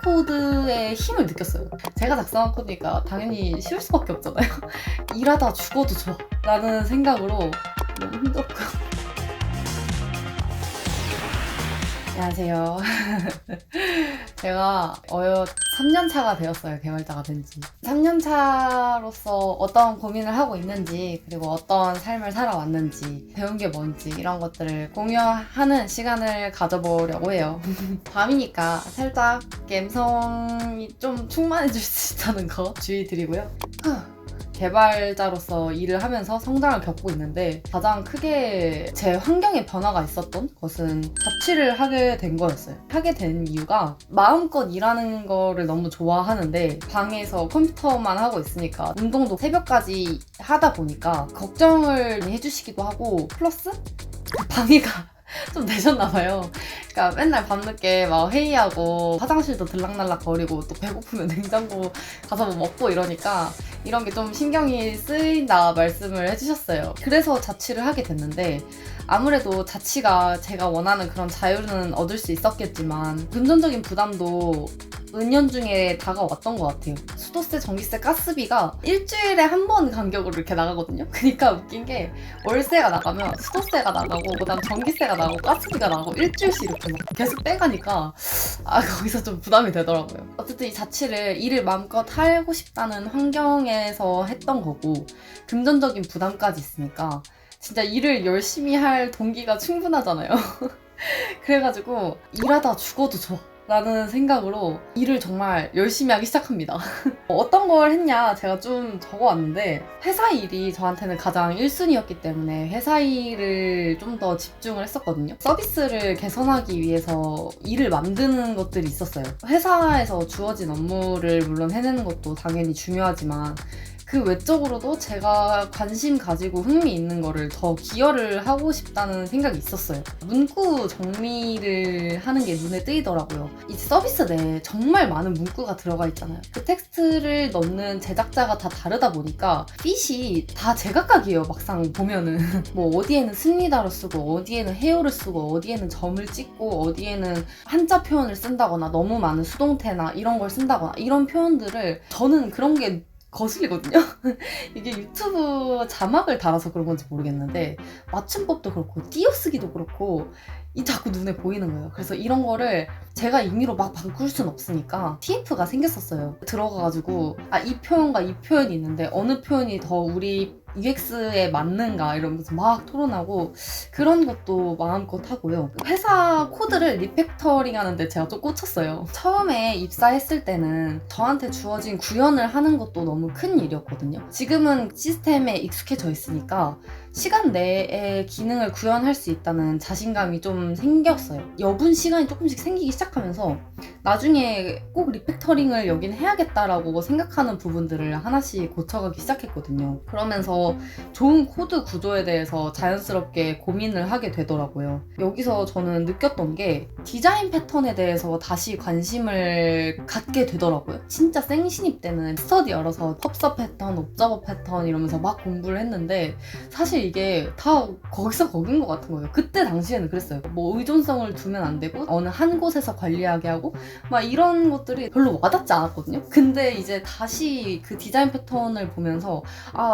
코드의 힘을 느꼈어요. 제가 작성한 코드니까 당연히 쉬울 수밖에 없잖아요. 일하다 죽어도 좋아 라는 생각으로 너무 힘들었고요. 안녕하세요. 제가 3년차가 되었어요. 개발자가 된 지. 3년차로서 어떤 고민을 하고 있는지, 그리고 어떤 삶을 살아왔는지, 배운 게 뭔지 이런 것들을 공유하는 시간을 가져보려고 해요. 밤이니까 살짝 감성이 좀 충만해질 수 있다는 거 주의 드리고요. 개발자로서 일을 하면서 성장을 겪고 있는데 가장 크게 제 환경에 변화가 있었던 것은 자취를 하게 된 거였어요. 하게 된 이유가 마음껏 일하는 거를 너무 좋아하는데 방에서 컴퓨터만 하고 있으니까 운동도 새벽까지 하다 보니까 걱정을 해주시기도 하고 플러스 방해가 좀 되셨나봐요. 그러니까 맨날 밤늦게 막 회의하고 화장실도 들락날락 거리고 또 배고프면 냉장고 가서 뭐 먹고 이러니까 이런 게 좀 신경이 쓰인다 말씀을 해주셨어요. 그래서 자취를 하게 됐는데 아무래도 자취가 제가 원하는 그런 자유는 얻을 수 있었겠지만 금전적인 부담도 은연중에 다가왔던 것 같아요. 수도세, 전기세, 가스비가 일주일에 한 번 간격으로 이렇게 나가거든요. 그러니까 웃긴 게 월세가 나가면 수도세가 나가고 그다음 전기세가 나가고 가스비가 나가고 일주일씩 이렇게 막 계속 떼가니까 거기서 좀 부담이 되더라고요. 어쨌든 이 자취를 일을 마음껏 하고 싶다는 환경에서 했던 거고 금전적인 부담까지 있으니까 진짜 일을 열심히 할 동기가 충분하잖아요. 그래가지고 일하다 죽어도 좋아 라는 생각으로 일을 정말 열심히 하기 시작합니다. 어떤 걸 했냐 제가 좀 적어왔는데 회사 일이 저한테는 가장 1순위였기 때문에 회사 일을 좀 더 집중을 했었거든요. 서비스를 개선하기 위해서 일을 만드는 것들이 있었어요. 회사에서 주어진 업무를 물론 해내는 것도 당연히 중요하지만 그 외적으로도 제가 관심 가지고 흥미 있는 거를 더 기여를 하고 싶다는 생각이 있었어요. 문구 정리를 하는 게 눈에 띄더라고요. 이 서비스 내에 정말 많은 문구가 들어가 있잖아요. 그 텍스트를 넣는 제작자가 다 다르다 보니까 핏이 다 제각각이에요. 막상 보면은 뭐 어디에는 씁니다로 쓰고 어디에는 헤어를 쓰고 어디에는 점을 찍고 어디에는 한자 표현을 쓴다거나 너무 많은 수동태나 이런 걸 쓴다거나 이런 표현들을 저는 그런 게 거슬리거든요. 이게 유튜브 자막을 달아서 그런 건지 모르겠는데 맞춤법도 그렇고 띄어쓰기도 그렇고 이 자꾸 눈에 보이는 거예요. 그래서 이런 거를 제가 임의로 막 바꿀 순 없으니까 TF가 생겼었어요. 들어가가지고 이 표현과 이 표현이 있는데 어느 표현이 더 우리 UX에 맞는가 이러면서 막 토론하고 그런 것도 마음껏 하고요. 회사 코드를 리팩터링 하는데 제가 좀 꽂혔어요. 처음에 입사했을 때는 저한테 주어진 구현을 하는 것도 너무 큰 일이었거든요. 지금은 시스템에 익숙해져 있으니까 시간 내에 기능을 구현할 수 있다는 자신감이 좀 생겼어요. 여분 시간이 조금씩 생기기 시작하면서 나중에 꼭 리팩터링을 여긴 해야겠다라고 생각하는 부분들을 하나씩 고쳐가기 시작했거든요. 그러면서 좋은 코드 구조에 대해서 자연스럽게 고민을 하게 되더라고요. 여기서 저는 느꼈던 게 디자인 패턴에 대해서 다시 관심을 갖게 되더라고요. 진짜 생신입 때는 스터디 열어서 펍서 패턴, 옵저버 패턴 이러면서 막 공부를 했는데 사실 이게 다 거기서 거긴 것 같은 거예요. 그때 당시에는 그랬어요. 뭐 의존성을 두면 안 되고 어느 한 곳에서 관리하게 하고 막 이런 것들이 별로 와닿지 않았거든요. 근데 이제 다시 그 디자인 패턴을 보면서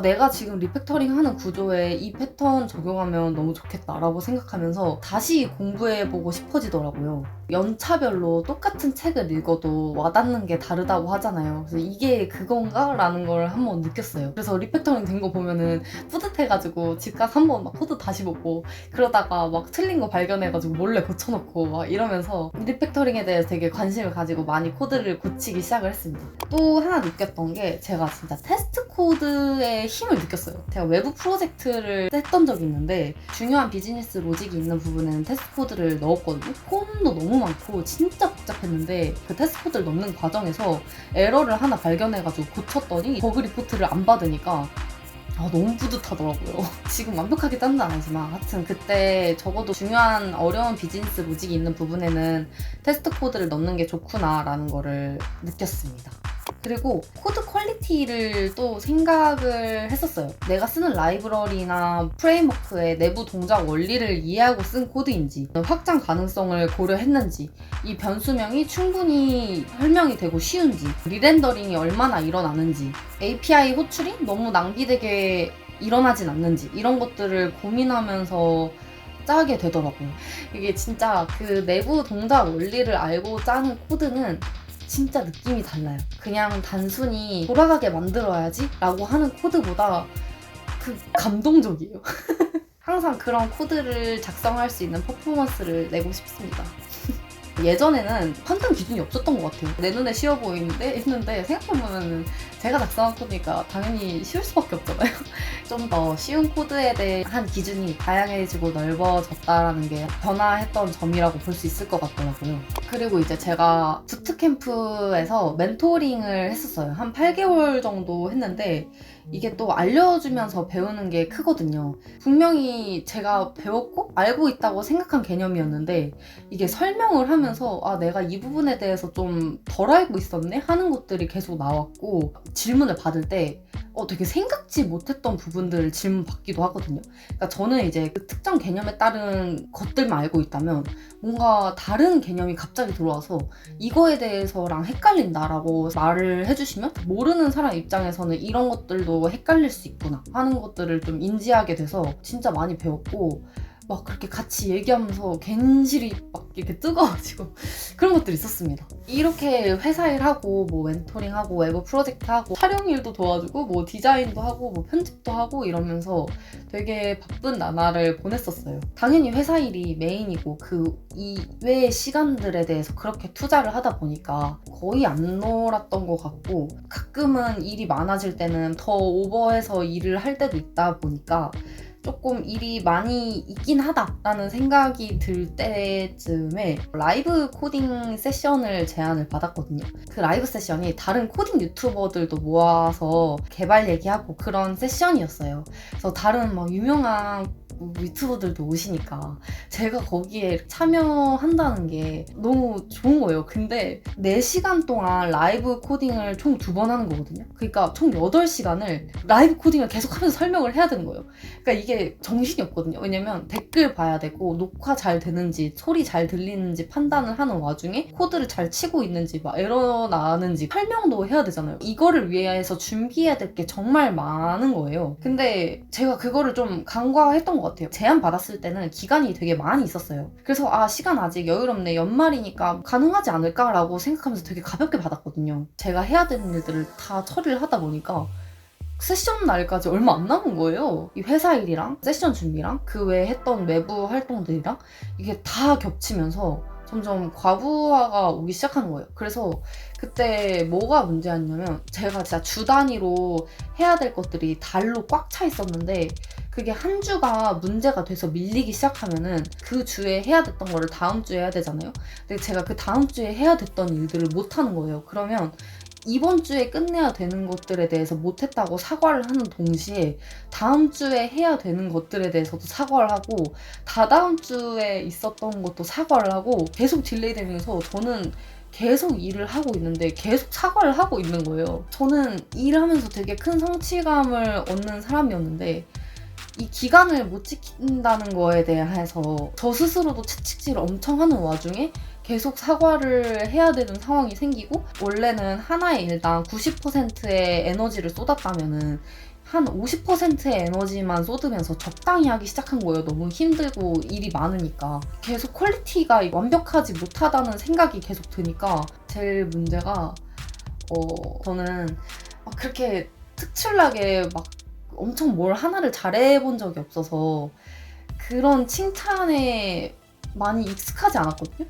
내가 지금 리팩터링 하는 구조에 이 패턴 적용하면 너무 좋겠다라고 생각하면서 다시 공부해보고 싶어지더라고요. 연차별로 똑같은 책을 읽어도 와닿는 게 다르다고 하잖아요. 그래서 이게 그건가? 라는 걸 한번 느꼈어요. 그래서 리팩터링 된 거 보면은 뿌듯해가지고 집 가서 한번 막 코드 다시 보고 그러다가 막 틀린 거 발견해가지고 몰래 고쳐놓고 막 이러면서 리팩터링에 대해서 되게 관심을 가지고 많이 코드를 고치기 시작을 했습니다. 또 하나 느꼈던 게 제가 진짜 테스트 코드의 힘을 느꼈어요. 제가 외부 프로젝트를 했던 적이 있는데 중요한 비즈니스 로직이 있는 부분에는 테스트 코드를 넣었거든요. 폼도 너무 많고 진짜 복잡했는데 그 테스트 코드를 넣는 과정에서 에러를 하나 발견해가지고 고쳤더니 버그 리포트를 안 받으니까 너무 뿌듯하더라고요. 지금 완벽하게 짠도 아니지만 하여튼 그때 적어도 중요한 어려운 비즈니스 로직이 있는 부분에는 테스트 코드를 넣는 게 좋구나 라는 거를 느꼈습니다. 그리고 코드 퀄리티를 또 생각을 했었어요. 내가 쓰는 라이브러리나 프레임워크의 내부 동작 원리를 이해하고 쓴 코드인지, 확장 가능성을 고려했는지, 이 변수명이 충분히 설명이 되고 쉬운지, 리렌더링이 얼마나 일어나는지, API 호출이 너무 낭비되게 일어나진 않는지, 이런 것들을 고민하면서 짜게 되더라고요. 이게 진짜 그 내부 동작 원리를 알고 짜는 코드는 진짜 느낌이 달라요. 그냥 단순히 돌아가게 만들어야지 라고 하는 코드보다 그 감동적이에요. 항상 그런 코드를 작성할 수 있는 퍼포먼스를 내고 싶습니다. 예전에는 판단 기준이 없었던 것 같아요. 내 눈에 쉬워 보이는데 했는데 생각해보면 제가 작성한 코드니까 당연히 쉬울 수밖에 없잖아요. 좀 더 쉬운 코드에 대한 기준이 다양해지고 넓어졌다라는 게 변화했던 점이라고 볼 수 있을 것 같더라고요. 그리고 이제 제가 부트캠프에서 멘토링을 했었어요. 한 8개월 정도 했는데 이게 또 알려주면서 배우는 게 크거든요. 분명히 제가 배웠고 알고 있다고 생각한 개념이었는데 이게 설명을 하면서 아, 내가 이 부분에 대해서 좀 덜 알고 있었네? 하는 것들이 계속 나왔고, 질문을 받을 때 되게 생각지 못했던 부분들을 질문 받기도 하거든요. 그러니까 저는 이제 그 특정 개념에 따른 것들만 알고 있다면 뭔가 다른 개념이 갑자기 들어와서 이거에 대해서랑 헷갈린다라고 말을 해주시면 모르는 사람 입장에서는 이런 것들도 헷갈릴 수 있구나 하는 것들을 좀 인지하게 돼서 진짜 많이 배웠고, 막 그렇게 같이 얘기하면서 괜시리 막 이렇게 뜨거워지고 그런 것들이 있었습니다. 이렇게 회사 일하고 뭐 멘토링하고 외부 프로젝트하고 촬영 일도 도와주고 뭐 디자인도 하고 뭐 편집도 하고 이러면서 되게 바쁜 나날을 보냈었어요. 당연히 회사 일이 메인이고 그 이외의 시간들에 대해서 그렇게 투자를 하다 보니까 거의 안 놀았던 것 같고, 가끔은 일이 많아질 때는 더 오버해서 일을 할 때도 있다 보니까 조금 일이 많이 있긴 하다라는 생각이 들 때쯤에 라이브 코딩 세션을 제안을 받았거든요. 그 라이브 세션이 다른 코딩 유튜버들도 모아서 개발 얘기하고 그런 세션이었어요. 그래서 다른 막 유명한 유튜버들도 오시니까 제가 거기에 참여한다는 게 너무 좋은 거예요. 근데 4시간 동안 라이브 코딩을 총 2번 하는 거거든요. 그러니까 총 8시간을 라이브 코딩을 계속 하면서 설명을 해야 되는 거예요. 그러니까 이게 정신이 없거든요. 왜냐면 댓글 봐야 되고 녹화 잘 되는지 소리 잘 들리는지 판단을 하는 와중에 코드를 잘 치고 있는지 막 에러 나는지 설명도 해야 되잖아요. 이거를 위해서 준비해야 될 게 정말 많은 거예요. 근데 제가 그거를 좀 간과했던 것 같아요. 제안 받았을 때는 기간이 되게 많이 있었어요. 그래서 시간 아직 여유롭네, 연말이니까 가능하지 않을까라고 생각하면서 되게 가볍게 받았거든요. 제가 해야 되는 일들을 다 처리를 하다 보니까 세션 날까지 얼마 안 남은 거예요. 이 회사 일이랑 세션 준비랑 그 외에 했던 외부 활동들이랑 이게 다 겹치면서 점점 과부하가 오기 시작하는 거예요. 그래서 그때 뭐가 문제였냐면 제가 진짜 주 단위로 해야 될 것들이 달로 꽉 차 있었는데 그게 한 주가 문제가 돼서 밀리기 시작하면은 그 주에 해야 됐던 거를 다음 주에 해야 되잖아요. 근데 제가 그 다음 주에 해야 됐던 일들을 못 하는 거예요. 그러면 이번 주에 끝내야 되는 것들에 대해서 못했다고 사과를 하는 동시에 다음 주에 해야 되는 것들에 대해서도 사과를 하고 다다음 주에 있었던 것도 사과를 하고 계속 딜레이 되면서 저는 계속 일을 하고 있는데 계속 사과를 하고 있는 거예요. 저는 일을 하면서 되게 큰 성취감을 얻는 사람이었는데 이 기간을 못 지킨다는 거에 대해서 저 스스로도 채찍질을 엄청 하는 와중에 계속 사과를 해야 되는 상황이 생기고, 원래는 하나의 일당 90%의 에너지를 쏟았다면은 한 50%의 에너지만 쏟으면서 적당히 하기 시작한 거예요. 너무 힘들고 일이 많으니까. 계속 퀄리티가 완벽하지 못하다는 생각이 계속 드니까 제일 문제가 저는 그렇게 특출나게 막 엄청 뭘 하나를 잘해본 적이 없어서 그런 칭찬에 많이 익숙하지 않았거든요.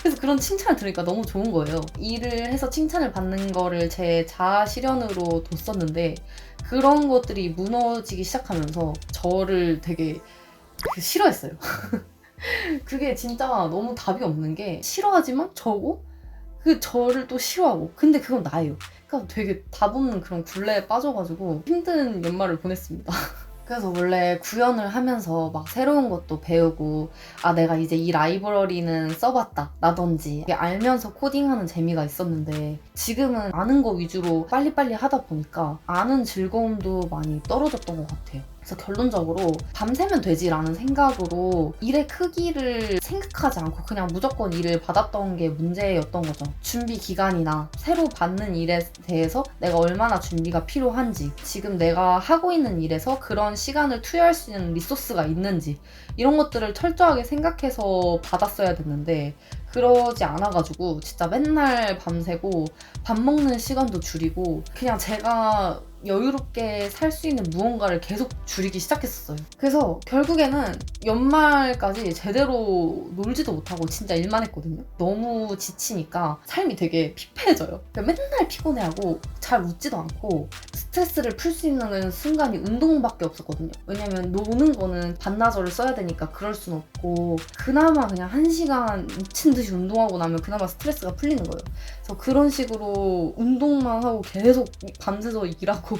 그래서 그런 칭찬을 들으니까 너무 좋은 거예요. 일을 해서 칭찬을 받는 거를 제 자아 실현으로 뒀었는데 그런 것들이 무너지기 시작하면서 저를 되게 싫어했어요. 그게 진짜 너무 답이 없는 게, 싫어하지만 저고 그 저를 또 싫어하고, 근데 그건 나예요. 그러니까 되게 답 없는 그런 굴레에 빠져가지고 힘든 연말을 보냈습니다. 그래서 원래 구현을 하면서 막 새로운 것도 배우고 내가 이제 이 라이브러리는 써봤다 라든지 알면서 코딩하는 재미가 있었는데 지금은 아는 거 위주로 빨리빨리 하다 보니까 아는 즐거움도 많이 떨어졌던 것 같아요. 그래서 결론적으로 밤새면 되지라는 생각으로 일의 크기를 생각하지 않고 그냥 무조건 일을 받았던 게 문제였던 거죠. 준비 기간이나 새로 받는 일에 대해서 내가 얼마나 준비가 필요한지, 지금 내가 하고 있는 일에서 그런 시간을 투여할 수 있는 리소스가 있는지 이런 것들을 철저하게 생각해서 받았어야 됐는데 그러지 않아가지고 진짜 맨날 밤새고 밥 먹는 시간도 줄이고 그냥 제가 여유롭게 살 수 있는 무언가를 계속 줄이기 시작했었어요. 그래서 결국에는 연말까지 제대로 놀지도 못하고 진짜 일만 했거든요. 너무 지치니까 삶이 되게 피폐해져요. 맨날 피곤해하고 잘 웃지도 않고 스트레스를 풀 수 있는 순간이 운동밖에 없었거든요. 왜냐면 노는 거는 반나절을 써야 되니까 그럴 순 없고 그나마 그냥 1시간 미친 듯이 운동하고 나면 그나마 스트레스가 풀리는 거예요. 그래서 그런 식으로 운동만 하고 계속 밤새서 일하고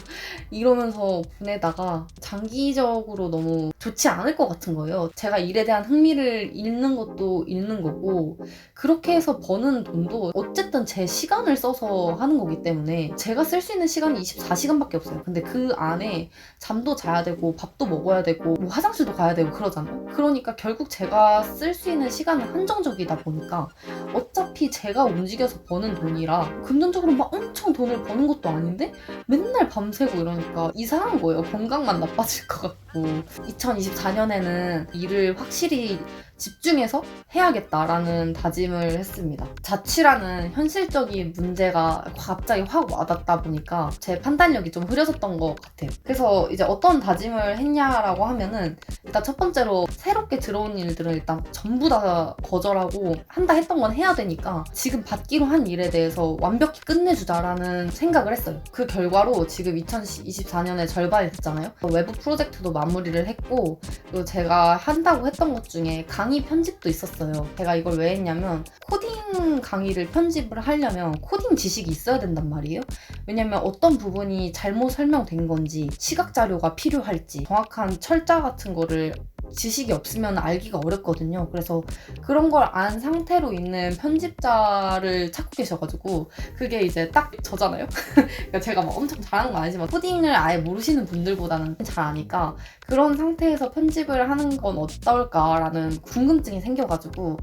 이러면서 보내다가 장기적으로 너무 좋지 않을 것 같은 거예요. 제가 일에 대한 흥미를 잃는 것도 잃는 거고 그렇게 해서 버는 돈도 어쨌든 제 시간을 써서 하는 거기 때문에 제가 쓸 수 있는 시간이 24시간밖에 없어요. 근데 그 안에 잠도 자야 되고 밥도 먹어야 되고 뭐 화장실도 가야 되고 그러잖아요. 그러니까 결국 제가 쓸 수 있는 시간은 한정적이다 보니까 어차피 제가 움직여서 버는 돈이라 금전적으로 막 엄청 돈을 버는 것도 아닌데 맨날 밤새고 이러니까 이상한 거예요. 건강만 나빠질 것 같고 2024년에는 일을 확실히 집중해서 해야겠다라는 다짐을 했습니다. 자취라는 현실적인 문제가 갑자기 확 와닿다 보니까 제 판단력이 좀 흐려졌던 것 같아요. 그래서 이제 어떤 다짐을 했냐라고 하면은 일단 첫 번째로 새롭게 들어온 일들은 일단 전부 다 거절하고 한다 했던 건 해야 되니까 지금 받기로 한 일에 대해서 완벽히 끝내주자라는 생각을 했어요. 그 결과로 지금 2024년에 절반이 됐잖아요. 외부 프로젝트도 마무리를 했고 그리고 제가 한다고 했던 것 중에 강의 편집도 있었어요. 제가 이걸 왜 했냐면 코딩 강의를 편집을 하려면 코딩 지식이 있어야 된단 말이에요. 왜냐면 어떤 부분이 잘못 설명된 건지 시각 자료가 필요할지 정확한 철자 같은 거를 지식이 없으면 알기가 어렵거든요. 그래서 그런 걸 안 상태로 있는 편집자를 찾고 계셔가지고 그게 이제 딱 저잖아요. 그러니까 제가 막 엄청 잘하는 건 아니지만 코딩을 아예 모르시는 분들보다는 잘 아니까 그런 상태에서 편집을 하는 건 어떨까라는 궁금증이 생겨가지고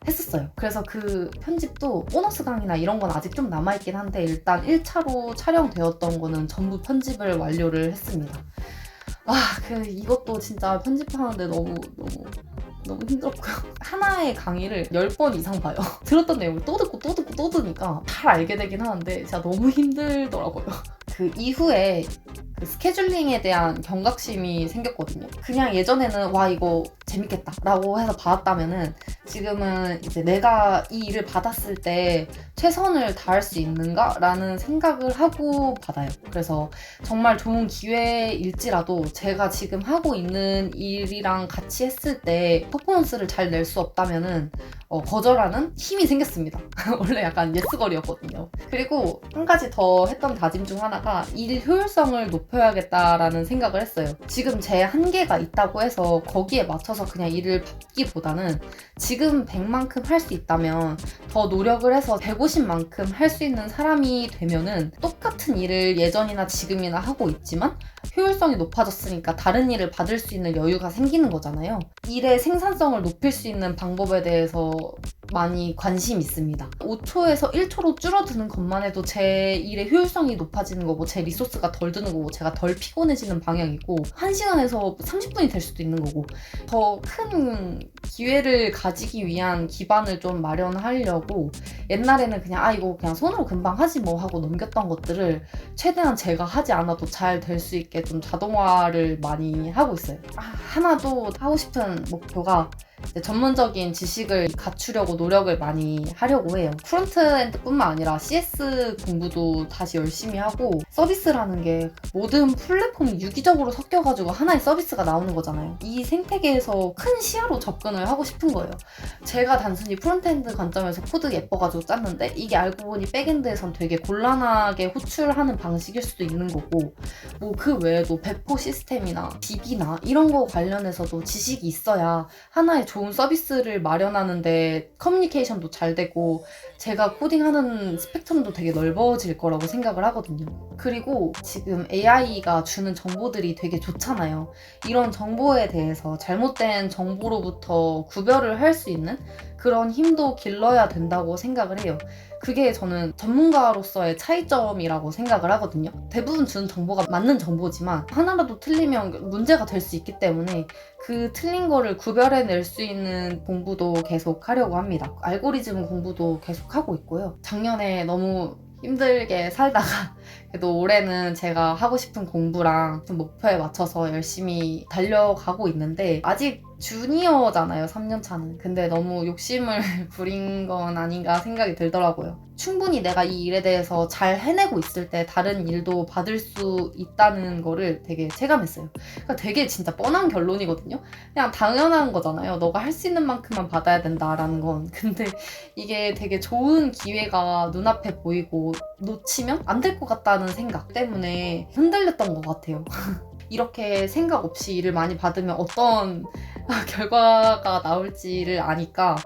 했었어요. 그래서 그 편집도 보너스 강의나 이런 건 아직 좀 남아있긴 한데 일단 1차로 촬영되었던 거는 전부 편집을 완료를 했습니다. 이것도 진짜 편집하는데 너무 힘들었고요. 하나의 강의를 10번 이상 봐요. 들었던 내용을 또 듣고 또 듣고 또 듣니까 잘 알게 되긴 하는데 진짜 너무 힘들더라고요. 그 이후에 그 스케줄링에 대한 경각심이 생겼거든요. 그냥 예전에는 이거 재밌겠다 라고 해서 받았다면은 지금은 이제 내가 이 일을 받았을 때 최선을 다할 수 있는가? 라는 생각을 하고 받아요. 그래서 정말 좋은 기회일지라도 제가 지금 하고 있는 일이랑 같이 했을 때 퍼포먼스를 잘 낼 수 없다면은 거절하는 힘이 생겼습니다. 원래 약간 예스걸이었거든요. 그리고 한 가지 더 했던 다짐 중 하나가 일 효율성을 높여야겠다라는 생각을 했어요. 지금 제 한계가 있다고 해서 거기에 맞춰서 그냥 일을 받기보다는 지금 100만큼 할 수 있다면 더 노력을 해서 150만큼 할 수 있는 사람이 되면은 똑같은 일을 예전이나 지금이나 하고 있지만 효율성이 높아졌으니까 다른 일을 받을 수 있는 여유가 생기는 거잖아요. 일의 생산성을 높일 수 있는 방법에 대해서 많이 관심이 있습니다. 5초에서 1초로 줄어드는 것만 해도 제 일의 효율성이 높아지는 거고 제 리소스가 덜 드는 거고 제가 덜 피곤해지는 방향이고 1시간에서 30분이 될 수도 있는 거고 더 큰 기회를 가지기 위한 기반을 좀 마련하려고 옛날에는 그냥 이거 그냥 손으로 금방 하지 뭐 하고 넘겼던 것들을 최대한 제가 하지 않아도 잘 될 수 있게 좀 자동화를 많이 하고 있어요. 하나 더 하고 싶은 목표가 전문적인 지식을 갖추려고 노력을 많이 하려고 해요. 프론트엔드뿐만 아니라 CS 공부도 다시 열심히 하고, 서비스라는 게 모든 플랫폼이 유기적으로 섞여가지고 하나의 서비스가 나오는 거잖아요. 이 생태계에서 큰 시야로 접근을 하고 싶은 거예요. 제가 단순히 프론트엔드 관점에서 코드 예뻐가지고 짰는데 이게 알고 보니 백엔드에선 되게 곤란하게 호출하는 방식일 수도 있는 거고, 뭐 그 외에도 배포 시스템이나 DB나 이런 거 관련해서도 지식이 있어야 하나의 좋은 서비스를 마련하는데 커뮤니케이션도 잘 되고 제가 코딩하는 스펙트럼도 되게 넓어질 거라고 생각을 하거든요. 그리고 지금 AI가 주는 정보들이 되게 좋잖아요. 이런 정보에 대해서 잘못된 정보로부터 구별을 할 수 있는 그런 힘도 길러야 된다고 생각을 해요. 그게 저는 전문가로서의 차이점이라고 생각을 하거든요. 대부분 주는 정보가 맞는 정보지만 하나라도 틀리면 문제가 될 수 있기 때문에 그 틀린 거를 구별해낼 수 있는 공부도 계속 하려고 합니다. 알고리즘 공부도 계속 하고 있고요. 작년에 너무 힘들게 살다가 그래도 올해는 제가 하고 싶은 공부랑 좀 목표에 맞춰서 열심히 달려가고 있는데, 아직 주니어잖아요, 3년 차는. 근데 너무 욕심을 부린 건 아닌가 생각이 들더라고요. 충분히 내가 이 일에 대해서 잘 해내고 있을 때 다른 일도 받을 수 있다는 거를 되게 체감했어요. 그러니까 되게 진짜 뻔한 결론이거든요. 그냥 당연한 거잖아요. 너가 할 수 있는 만큼만 받아야 된다라는 건. 근데 이게 되게 좋은 기회가 눈앞에 보이고 놓치면 안 될 것 같다는 생각 때문에 흔들렸던 것 같아요. 이렇게 생각 없이 일을 많이 받으면 어떤 결과가 나올지를 아니까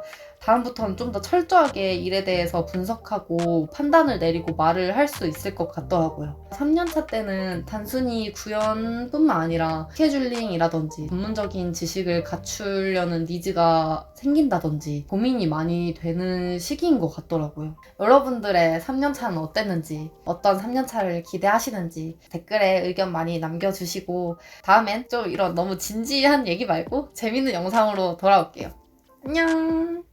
다음부터는 좀 더 철저하게 일에 대해서 분석하고 판단을 내리고 말을 할 수 있을 것 같더라고요. 3년차 때는 단순히 구현뿐만 아니라 스케줄링이라든지 전문적인 지식을 갖추려는 니즈가 생긴다든지 고민이 많이 되는 시기인 것 같더라고요. 여러분들의 3년차는 어땠는지, 어떤 3년차를 기대하시는지 댓글에 의견 많이 남겨주시고, 다음엔 좀 이런 너무 진지한 얘기 말고 재밌는 영상으로 돌아올게요. 안녕.